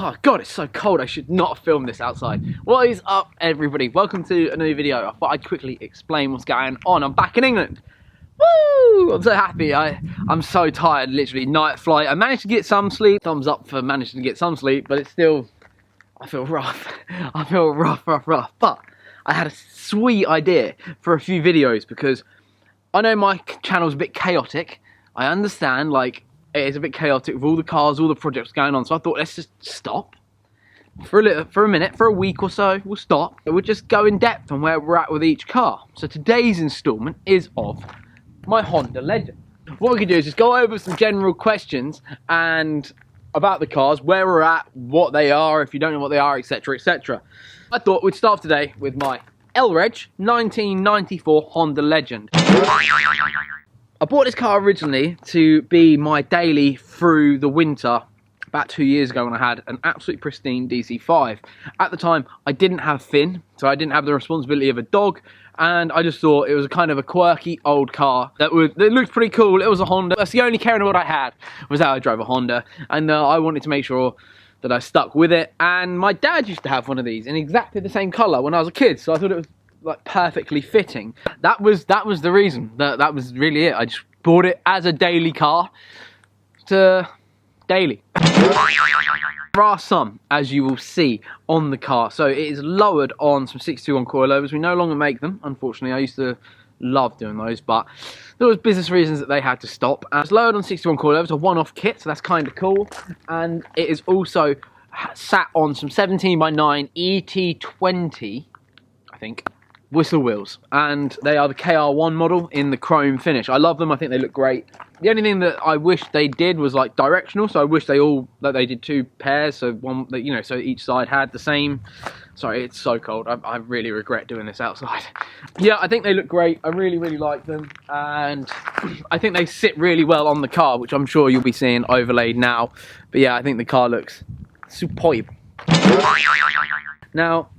Oh god, it's so cold. I should not have filmed this outside. What is up, everybody? Welcome to a new video. I thought I'd quickly explain what's going on. I'm back in England. Woo! I'm so happy. I'm so tired. Literally night flight. I managed to get some sleep. Thumbs up for managing to get some sleep, but it's still, I feel rough. I feel rough. But I had a sweet idea for a few videos because I know my channel's a bit chaotic. I understand, like, it is a bit chaotic with all the cars, all the projects going on. So I thought, let's just stop for a minute, for a week or so. We'll stop. We'll just go in depth on where we're at with each car. So today's instalment is of my Honda Legend. What we can do is just go over some general questions and about the cars, where we're at, what they are, if you don't know what they are, etc, etc. I thought we'd start today with my LReg 1994 Honda Legend. I bought this car originally to be my daily through the winter about 2 years ago when I had an absolutely pristine DC5. At the time, I didn't have Finn, so I didn't have the responsibility of a dog, and I just thought it was a kind of a quirky old car that looked pretty cool. It was a Honda. That's the only care in the world I had, was how I drove a Honda, and I wanted to make sure that I stuck with it. And my dad used to have one of these in exactly the same colour when I was a kid, so I thought it was like perfectly fitting. That was the reason. That was really it. I just bought it as a daily car to daily. There are some, as you will see, on the car. So it is lowered on some 621 coilovers. We no longer make them, unfortunately. I used to love doing those, but there was business reasons that they had to stop. And it's lowered on 61 coilovers, a one-off kit, so that's kind of cool. And it is also sat on some 17x9 ET20, I think, whistle wheels, and they are the KR1 model in the chrome finish. I love them. I think they look great. The only thing that I wish they did was like directional, so I wish they did two pairs, so one, you know, so each side had the same. Sorry, it's so cold. I really regret doing this outside. Yeah, I think they look great. I really like them, and I think they sit really well on the car, which I'm sure you'll be seeing overlaid now. But yeah, I think the car looks superb. Now,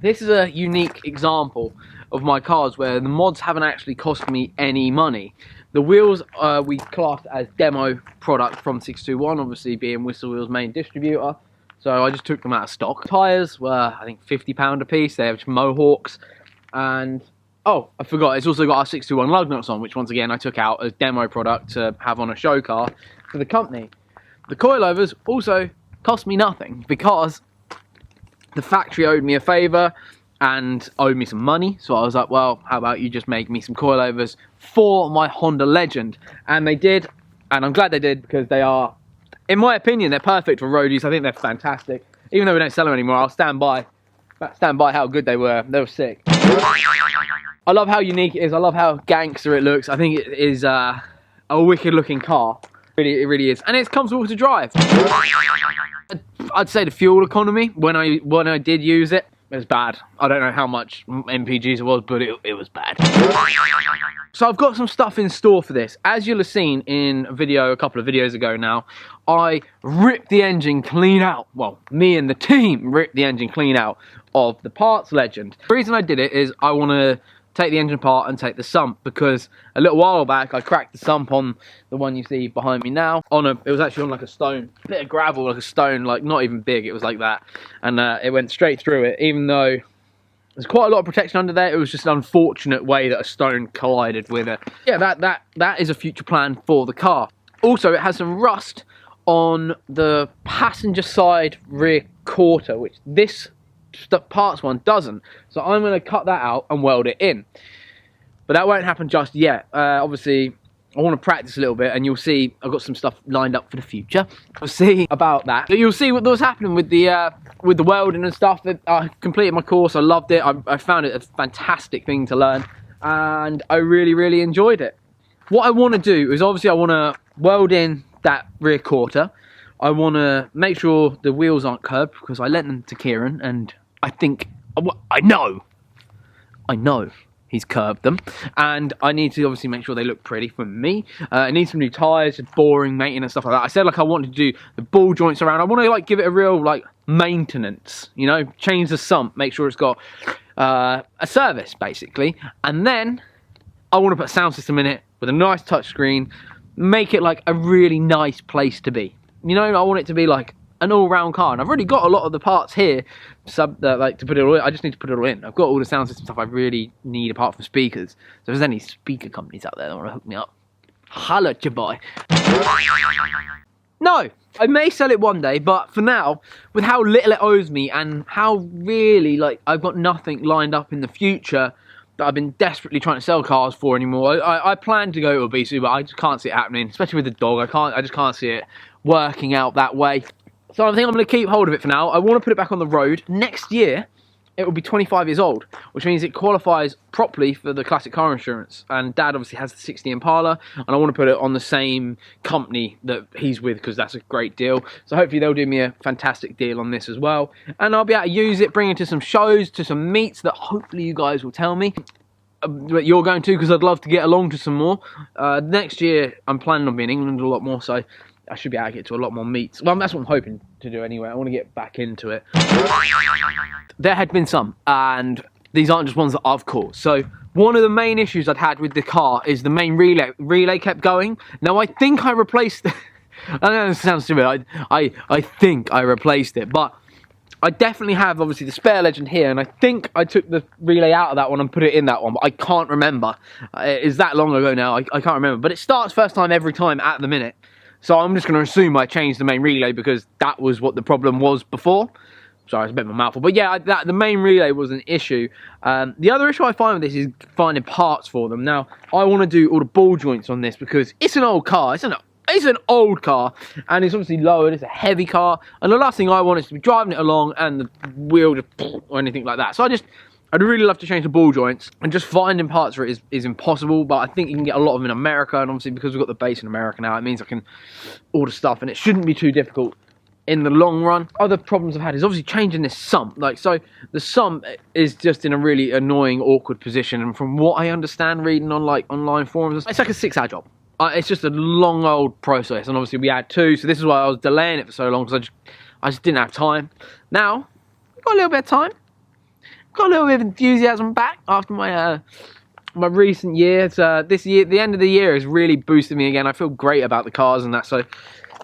this is a unique example of my cars where the mods haven't actually cost me any money. The wheels we classed as demo product from 621, obviously being Whistle Wheels' main distributor. So I just took them out of stock. Tyres were, I think, £50 a piece. They have Mohawks. And, oh, I forgot, it's also got our 621 lug nuts on, which once again I took out as demo product to have on a show car for the company. The coilovers also cost me nothing because the factory owed me a favour and owed me some money, so I was like, well, how about you just make me some coilovers for my Honda Legend? And they did, and I'm glad they did, because they are, in my opinion, they're perfect for road use. I think they're fantastic. Even though we don't sell them anymore, I'll stand by how good they were. They were sick. I love how unique it is. I love how gangster it looks. I think it is a wicked looking car. It really is, and it's comfortable to drive. I'd say the fuel economy when I did use it was bad. I don't know how much MPGs it was, but it was bad. So I've got some stuff in store for this. As you'll have seen in a video a couple of videos ago now, I ripped the engine clean out. Well, me and the team ripped the engine clean out of the parts Legend. The reason I did it is I want to take the engine apart and take the sump, because a little while back I cracked the sump on the one you see behind me now. It was actually on like a stone, a bit of gravel, like a stone, like not even big, it was like that, and it went straight through it. Even though there's quite a lot of protection under there, it was just an unfortunate way that a stone collided with it. Yeah, that is a future plan for the car. Also, it has some rust on the passenger side rear quarter, which this parts one doesn't, so I'm going to cut that out and weld it in, but that won't happen just yet. Obviously I want to practice a little bit, and you'll see I've got some stuff lined up for the future. We'll see about that. You'll see what was happening with the welding and stuff. I completed my course. I loved it. I found it a fantastic thing to learn, and I really enjoyed it. What I want to do is, obviously I want to weld in that rear quarter. I want to make sure the wheels aren't curved, because I lent them to Kieran, and I know he's curved them, and I need to obviously make sure they look pretty for me. I need some new tyres, just boring maintenance, stuff like that. I said like I wanted to do the ball joints around. I want to like give it a real like maintenance, you know, change the sump, make sure it's got a service basically, and then I want to put a sound system in it with a nice touch screen, make it like a really nice place to be. You know, I want it to be like an all-round car. And I've already got a lot of the parts here, like to put it all in. I just need to put it all in. I've got all the sound system stuff I really need apart from speakers. So if there's any speaker companies out there that want to hook me up, holla at your boy. No, I may sell it one day, but for now, with how little it owes me and how really, like, I've got nothing lined up in the future that I've been desperately trying to sell cars for anymore. I plan to go to obesity, but I just can't see it happening, especially with the dog. I just can't see it working out that way. So I think I'm going to keep hold of it for now. I want to put it back on the road. Next year, it will be 25 years old, which means it qualifies properly for the classic car insurance. And Dad obviously has the 60 Impala, and I want to put it on the same company that he's with because that's a great deal. So hopefully they'll do me a fantastic deal on this as well. And I'll be able to use it, bring it to some shows, to some meets that hopefully you guys will tell me that you're going to, because I'd love to get along to some more. Next year, I'm planning on being in England a lot more, so I should be able to get to a lot more meets. Well, that's what I'm hoping to do anyway. I want to get back into it. There had been some, and these aren't just ones that I've caught. So one of the main issues I'd had with the car is the main relay kept going. Now I think I replaced it. I know this sounds stupid. I think I replaced it, but I definitely have obviously the spare Legend here, and I think I took the relay out of that one and put it in that one, but I can't remember. It's that long ago now, I can't remember. But it starts first time every time at the minute. So I'm just going to assume I changed the main relay because that was what the problem was before. Sorry, it's a bit of a mouthful. But yeah, the main relay was an issue. The other issue I find with this is finding parts for them. Now, I want to do all the ball joints on this because it's an old car. It's an old car, and it's obviously lowered. It's a heavy car. And the last thing I want is to be driving it along and the wheel just or anything like that. So I'd really love to change the ball joints, and just finding parts for it is impossible, but I think you can get a lot of them in America, and obviously because we've got the base in America now, it means I can order stuff, and it shouldn't be too difficult in the long run. Other problems I've had is obviously changing this sump. Like, so the sump is just in a really annoying, awkward position, and from what I understand reading on like online forums, it's like a 6-hour job. It's just a long old process, and obviously we had 2, so this is why I was delaying it for so long, because I just didn't have time. Now, I've got a little bit of time. Got a little bit of enthusiasm back after my my recent years. This year, the end of the year has really boosted me again. I feel great about the cars and that. So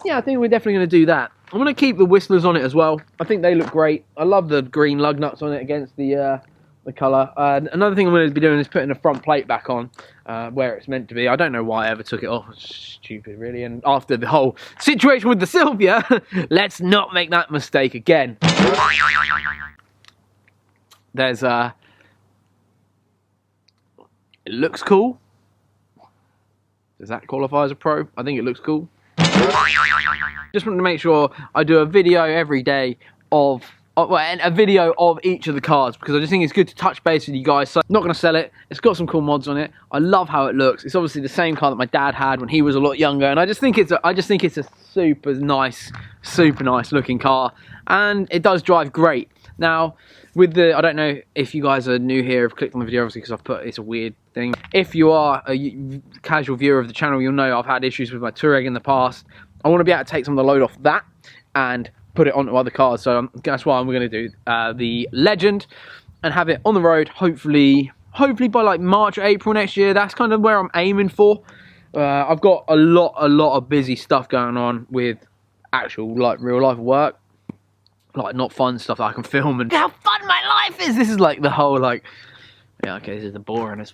yeah, I think we're definitely going to do that. I'm going to keep the whistlers on it as well. I think they look great. I love the green lug nuts on it against the colour. Another thing I'm going to be doing is putting the front plate back on where it's meant to be. I don't know why I ever took it off. It's stupid, really. And after the whole situation with the Silvia, let's not make that mistake again. There's it looks cool. Does that qualify as a pro? I think it looks cool. Just wanted to make sure I do a video every day of a video of each of the cars, because I just think it's good to touch base with you guys. So I'm not going to sell it. It's got some cool mods on it. I love how it looks. It's obviously the same car that my dad had when he was a lot younger, and I just think it's a super nice looking car, and it does drive great. Now, with the, I don't know if you guys are new here, have clicked on the video obviously because I've put, it's a weird thing. If you are a casual viewer of the channel, you'll know I've had issues with my Touareg in the past. I want to be able to take some of the load off that and put it onto other cars. So that's why I'm going to do the Legend and have it on the road, hopefully by like March or April next year. That's kind of where I'm aiming for. I've got a lot of busy stuff going on with actual like real life work. Like not fun stuff that I can film and how fun my life is. This is like the whole like, yeah, okay, this is the boring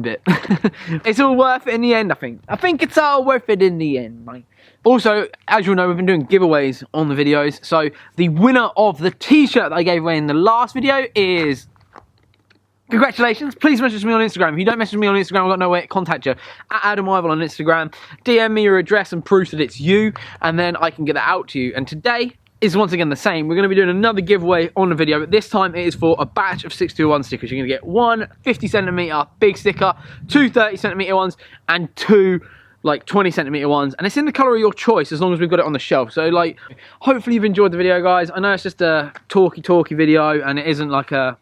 bit. It's all worth it in the end, I think. I think it's all worth it in the end, mate. Also, as you'll know, we've been doing giveaways on the videos. So the winner of the t-shirt that I gave away in the last video is, congratulations. Please message me on Instagram. If you don't message me on Instagram, I've got no way to contact you. At Adam Ivel on Instagram. DM me your address and proof that it's you, and then I can get that out to you. And today is once again the same. We're going to be doing another giveaway on the video, but this time it is for a batch of 621 stickers. You're going to get one 50cm big sticker, two 30cm ones, and two like 20cm ones, and it's in the colour of your choice as long as we've got it on the shelf. So like, hopefully you've enjoyed the video, guys. I know it's just a talky video and it isn't like a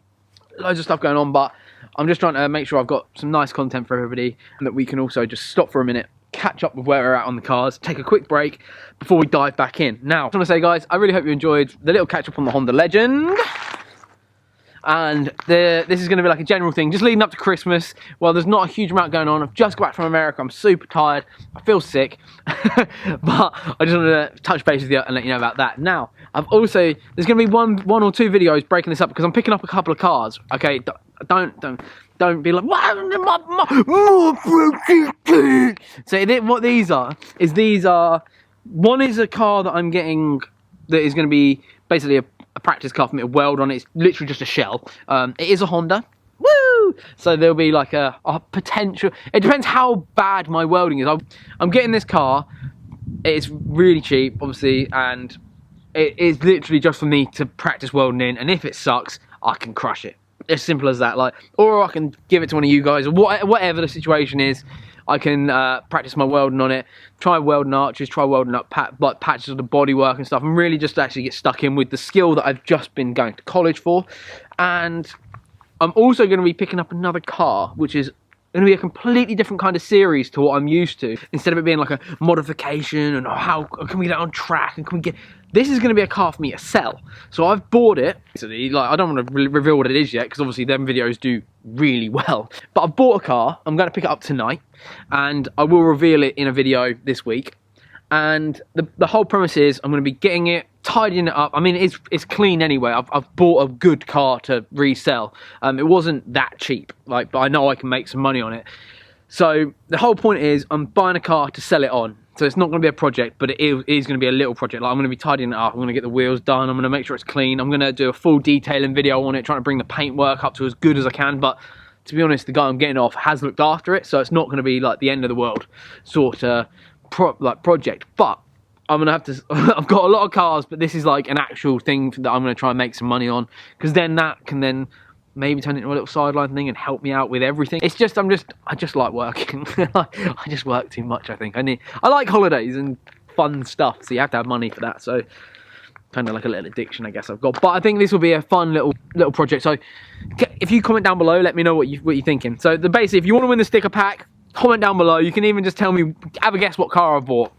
loads of stuff going on, but I'm just trying to make sure I've got some nice content for everybody and that we can also just stop for a minute, catch up with where we're at on the cars, take a quick break before we dive back in. Now, I just want to say, guys, I really hope you enjoyed the little catch up on the Honda Legend. and this is going to be like a general thing, just leading up to Christmas. Well, there's not a huge amount going on. I've just got back from America. I'm super tired. I feel sick, but I just wanted to touch base with you and let you know about that. Now, there's going to be one or two videos breaking this up because I'm picking up a couple of cars. Okay, don't be like, so what these are, one is a car that I'm getting that is going to be basically a practice car for me to weld on. It's literally just a shell. It is a Honda. Woo! So there'll be like a potential, it depends how bad my welding is. I'm getting this car, it's really cheap obviously, and it is literally just for me to practice welding in, and if it sucks, I can crush it. As simple as that. Like, or I can give it to one of you guys, or whatever the situation is. I can practice my welding on it, try welding arches, try welding up like patches of the bodywork and stuff, and really just actually get stuck in with the skill that I've just been going to college for. And I'm also going to be picking up another car, which is going to be a completely different kind of series to what I'm used to. Instead of it being like a modification and how can we get it on track and can we get... This is going to be a car for me to sell. So I've bought it. Like, I don't want to reveal what it is yet because obviously them videos do really well. But I've bought a car. I'm going to pick it up tonight. And I will reveal it in a video this week. And the whole premise is I'm going to be getting it, tidying it up. I mean, it's clean anyway. I've bought a good car to resell. It wasn't that cheap, like, but I know I can make some money on it. So the whole point is I'm buying a car to sell it on. So it's not going to be a project, but it is going to be a little project. Like, I'm going to be tidying it up. I'm going to get the wheels done. I'm going to make sure it's clean. I'm going to do a full detailing video on it, trying to bring the paintwork up to as good as I can. But to be honest, the guy I'm getting off has looked after it, so it's not going to be like the end of the world sort of project. But I'm going to have to... I've got a lot of cars, but this is like an actual thing that I'm going to try and make some money on, because then that can then maybe turn it into a little sideline thing and help me out with everything. It's just, I just like working. I just work too much, I think. I like holidays and fun stuff, so you have to have money for that. So kind of like a little addiction, I guess I've got. But I think this will be a fun little project. So if you comment down below, let me know what you're thinking. So basically, if you want to win the sticker pack, comment down below. You can even just tell me, have a guess what car I bought.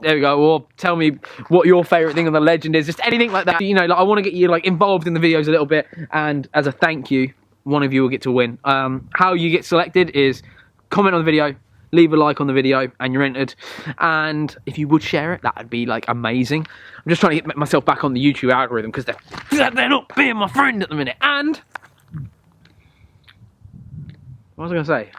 There we go. Or tell me what your favourite thing on the Legend is. Just anything like that. You know, like, I want to get you like involved in the videos a little bit. And as a thank you, one of you will get to win. How you get selected is comment on the video, leave a like on the video, and you're entered. And if you would share it, that would be like amazing. I'm just trying to get myself back on the YouTube algorithm because they're not being my friend at the minute. And what was I going to say?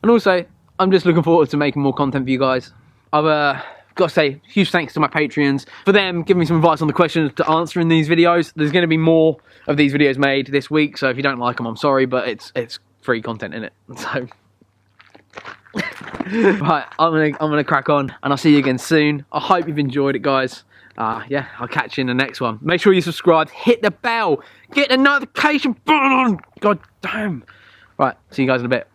And also, I'm just looking forward to making more content for you guys. I've got to say huge thanks to my Patreons for them giving me some advice on the questions to answer in these videos. There's going to be more of these videos made this week, so if you don't like them, I'm sorry, but it's free content in it. So right, I'm gonna crack on, and I'll see you again soon. I hope you've enjoyed it, guys. Yeah, I'll catch you in the next one. Make sure you subscribe, hit the bell, get the notification button on. God damn. Right, see you guys in a bit.